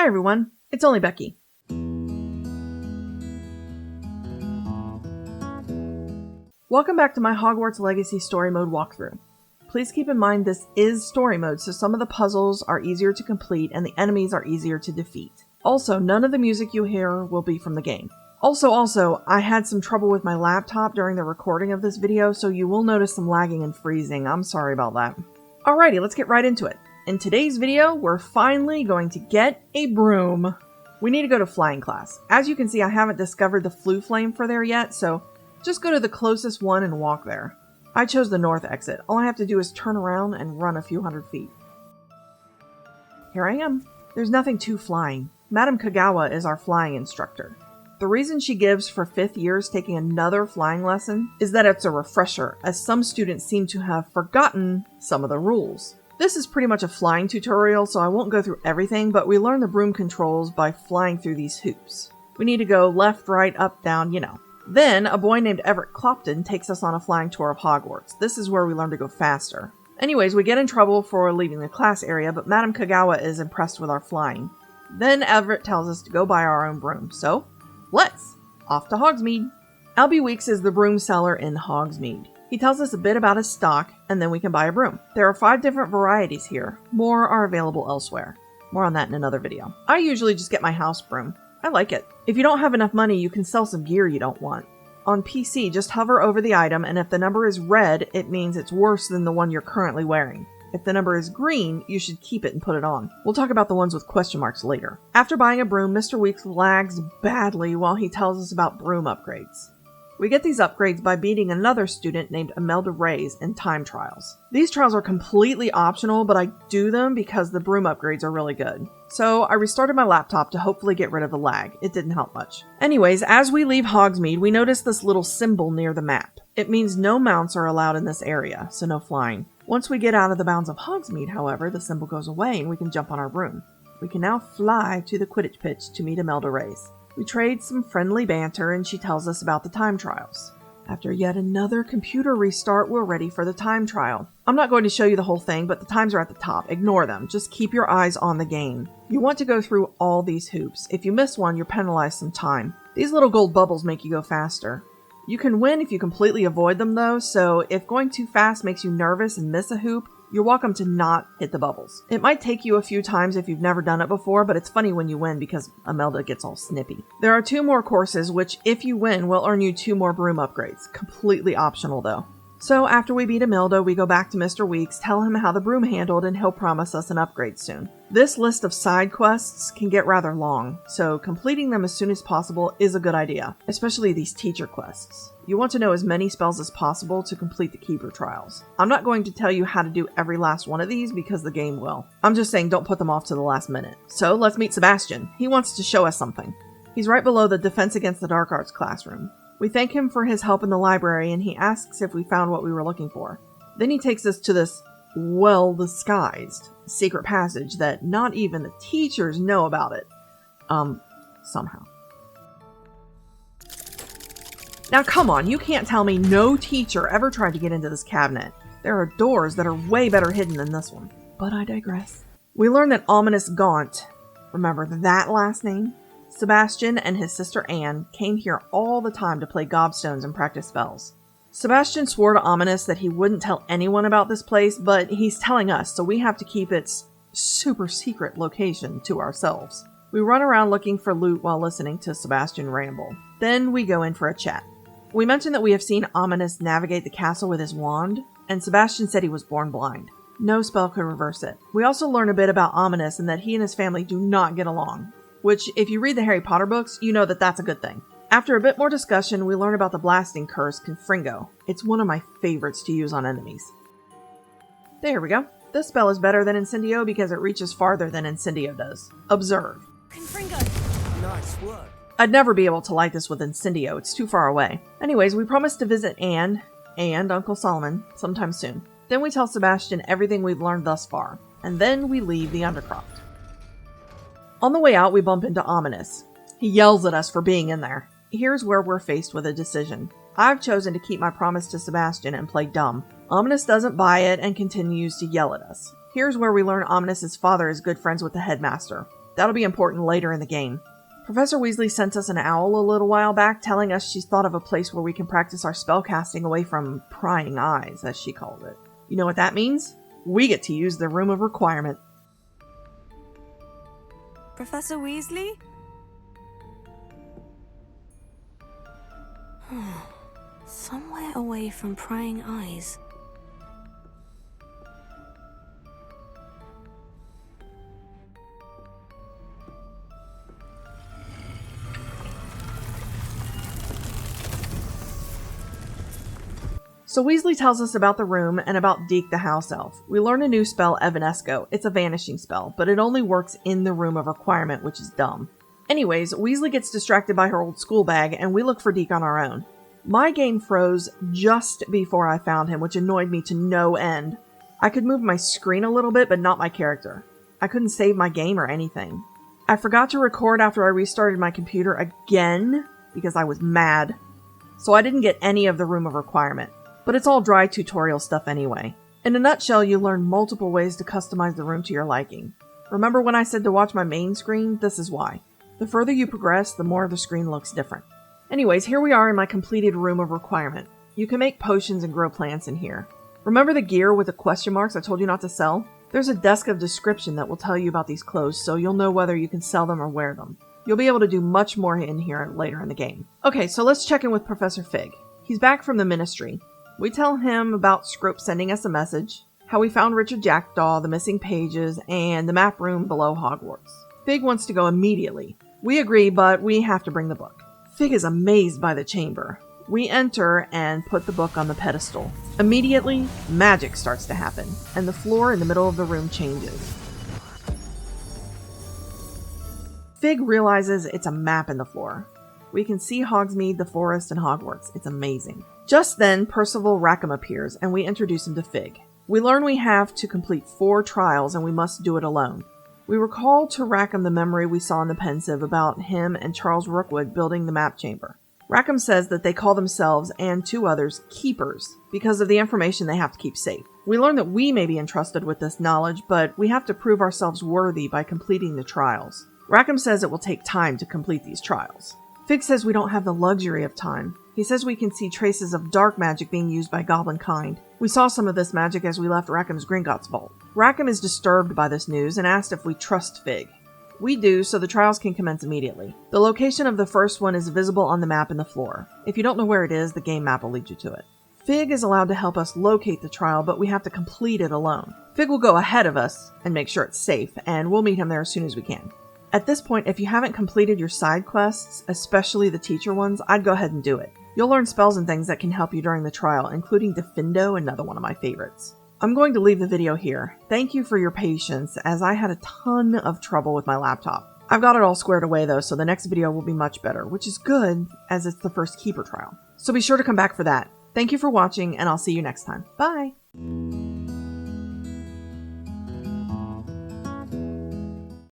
Hi everyone, it's only Becky. Welcome back to my Hogwarts Legacy story mode walkthrough. Please keep in mind this is story mode, so some of the puzzles are easier to complete and the enemies are easier to defeat. Also, none of the music you hear will be from the game. Also, I had some trouble with my laptop during the recording of this video, so you will notice some lagging and freezing. I'm sorry about that. Alrighty, let's get right into it. In today's video, we're finally going to get a broom. We need to go to flying class. As you can see, I haven't discovered the flue flame for there yet, so just go to the closest one and walk there. I chose the north exit. All I have to do is turn around and run a few hundred feet. Here I am. There's nothing to flying. Madam Kagawa is our flying instructor. The reason she gives for 5th years taking another flying lesson is that it's a refresher, as some students seem to have forgotten some of the rules. This is pretty much a flying tutorial, so I won't go through everything, but we learn the broom controls by flying through these hoops. We need to go left, right, up, down, you know. Then, a boy named Everett Clopton takes us on a flying tour of Hogwarts. This is where we learn to go faster. Anyways, we get in trouble for leaving the class area, but Madam Kagawa is impressed with our flying. Then Everett tells us to go buy our own broom, so let's! Off to Hogsmeade! Albie Weeks is the broom seller in Hogsmeade. He tells us a bit about his stock, and then we can buy a broom. There are 5 different varieties here. More are available elsewhere. More on that in another video. I usually just get my house broom. I like it. If you don't have enough money, you can sell some gear you don't want. On PC, just hover over the item, and if the number is red, it means it's worse than the one you're currently wearing. If the number is green, you should keep it and put it on. We'll talk about the ones with question marks later. After buying a broom, Mr. Weeks lags badly while he tells us about broom upgrades. We get these upgrades by beating another student named Imelda Reyes in time trials. These trials are completely optional, but I do them because the broom upgrades are really good. So I restarted my laptop to hopefully get rid of the lag. It didn't help much. Anyways, as we leave Hogsmeade, we notice this little symbol near the map. It means no mounts are allowed in this area, so no flying. Once we get out of the bounds of Hogsmeade, however, the symbol goes away and we can jump on our broom. We can now fly to the Quidditch pitch to meet Imelda Reyes. We trade some friendly banter and she tells us about the time trials. After yet another computer restart, we're ready for the time trial. I'm not going to show you the whole thing, but the times are at the top. Ignore them. Just keep your eyes on the game. You want to go through all these hoops. If you miss one, you're penalized some time. These little gold bubbles make you go faster. You can win if you completely avoid them though, so if going too fast makes you nervous and miss a hoop, you're welcome to not hit the bubbles. It might take you a few times if you've never done it before, but it's funny when you win because Imelda gets all snippy. There are 2 more courses, which if you win will earn you 2 more broom upgrades. Completely optional though. So after we beat Imelda, we go back to Mr. Weeks, tell him how the broom handled, and he'll promise us an upgrade soon. This list of side quests can get rather long, so completing them as soon as possible is a good idea, especially these teacher quests. You want to know as many spells as possible to complete the Keeper trials. I'm not going to tell you how to do every last one of these because the game will. I'm just saying don't put them off to the last minute. So let's meet Sebastian. He wants to show us something. He's right below the Defense Against the Dark Arts classroom. We thank him for his help in the library and he asks if we found what we were looking for. Then he takes us to this well-disguised secret passage that not even the teachers know about it. Somehow. Now come on, you can't tell me no teacher ever tried to get into this cabinet. There are doors that are way better hidden than this one. But I digress. We learn that Ominous Gaunt, remember that last name? Sebastian and his sister Anne came here all the time to play gobstones and practice spells. Sebastian swore to Ominous that he wouldn't tell anyone about this place, but he's telling us, so we have to keep its super secret location to ourselves. We run around looking for loot while listening to Sebastian ramble. Then we go in for a chat. We mentioned that we have seen Ominous navigate the castle with his wand, and Sebastian said he was born blind. No spell could reverse it. We also learn a bit about Ominous and that he and his family do not get along, which if you read the Harry Potter books, you know that that's a good thing. After a bit more discussion, we learn about the blasting curse, Confringo. It's one of my favorites to use on enemies. There we go. This spell is better than Incendio because it reaches farther than Incendio does. Observe. Confringo. Nice work. I'd never be able to light this with Incendio, it's too far away. Anyways, we promise to visit Anne and Uncle Solomon sometime soon. Then we tell Sebastian everything we've learned thus far, and then we leave the Undercroft. On the way out, we bump into Ominous. He yells at us for being in there. Here's where we're faced with a decision. I've chosen to keep my promise to Sebastian and play dumb. Ominous doesn't buy it and continues to yell at us. Here's where we learn Ominous's father is good friends with the headmaster. That'll be important later in the game. Professor Weasley sent us an owl a little while back telling us she's thought of a place where we can practice our spellcasting away from prying eyes, as she called it. You know what that means? We get to use the Room of Requirement. Professor Weasley? Somewhere away from prying eyes. So Weasley tells us about the room and about Deke the house elf. We learn a new spell, Evanesco. It's a vanishing spell, but it only works in the Room of Requirement, which is dumb. Anyways, Weasley gets distracted by her old school bag, and we look for Deke on our own. My game froze just before I found him, which annoyed me to no end. I could move my screen a little bit, but not my character. I couldn't save my game or anything. I forgot to record after I restarted my computer again, because I was mad. So I didn't get any of the Room of Requirement. But it's all dry tutorial stuff anyway. In a nutshell, you learn multiple ways to customize the room to your liking. Remember when I said to watch my main screen? This is why. The further you progress, the more the screen looks different. Anyways, here we are in my completed Room of Requirement. You can make potions and grow plants in here. Remember the gear with the question marks I told you not to sell? There's a desk of description that will tell you about these clothes, so you'll know whether you can sell them or wear them. You'll be able to do much more in here later in the game. Okay, so let's check in with Professor Fig. He's back from the Ministry. We tell him about Scrope sending us a message, how we found Richard Jackdaw, the missing pages, and the map room below Hogwarts. Fig wants to go immediately. We agree, but we have to bring the book. Fig is amazed by the chamber. We enter and put the book on the pedestal. Immediately, magic starts to happen, and the floor in the middle of the room changes. Fig realizes it's a map in the floor. We can see Hogsmeade, the forest, and Hogwarts. It's amazing. Just then, Percival Rackham appears, and we introduce him to Fig. We learn we have to complete 4 trials, and we must do it alone. We recall to Rackham the memory we saw in the Pensive about him and Charles Rookwood building the map chamber. Rackham says that they call themselves, and 2 others, Keepers, because of the information they have to keep safe. We learn that we may be entrusted with this knowledge, but we have to prove ourselves worthy by completing the trials. Rackham says it will take time to complete these trials. Fig says we don't have the luxury of time. He says we can see traces of dark magic being used by goblin kind. We saw some of this magic as we left Rackham's Gringotts vault. Rackham is disturbed by this news and asked if we trust Fig. We do, so the trials can commence immediately. The location of the first one is visible on the map in the floor. If you don't know where it is, the game map will lead you to it. Fig is allowed to help us locate the trial, but we have to complete it alone. Fig will go ahead of us and make sure it's safe, and we'll meet him there as soon as we can. At this point, if you haven't completed your side quests, especially the teacher ones, I'd go ahead and do it. You'll learn spells and things that can help you during the trial, including Defendo, another one of my favorites. I'm going to leave the video here. Thank you for your patience, as I had a ton of trouble with my laptop. I've got it all squared away though, so the next video will be much better, which is good, as it's the first Keeper trial. So be sure to come back for that. Thank you for watching, and I'll see you next time. Bye!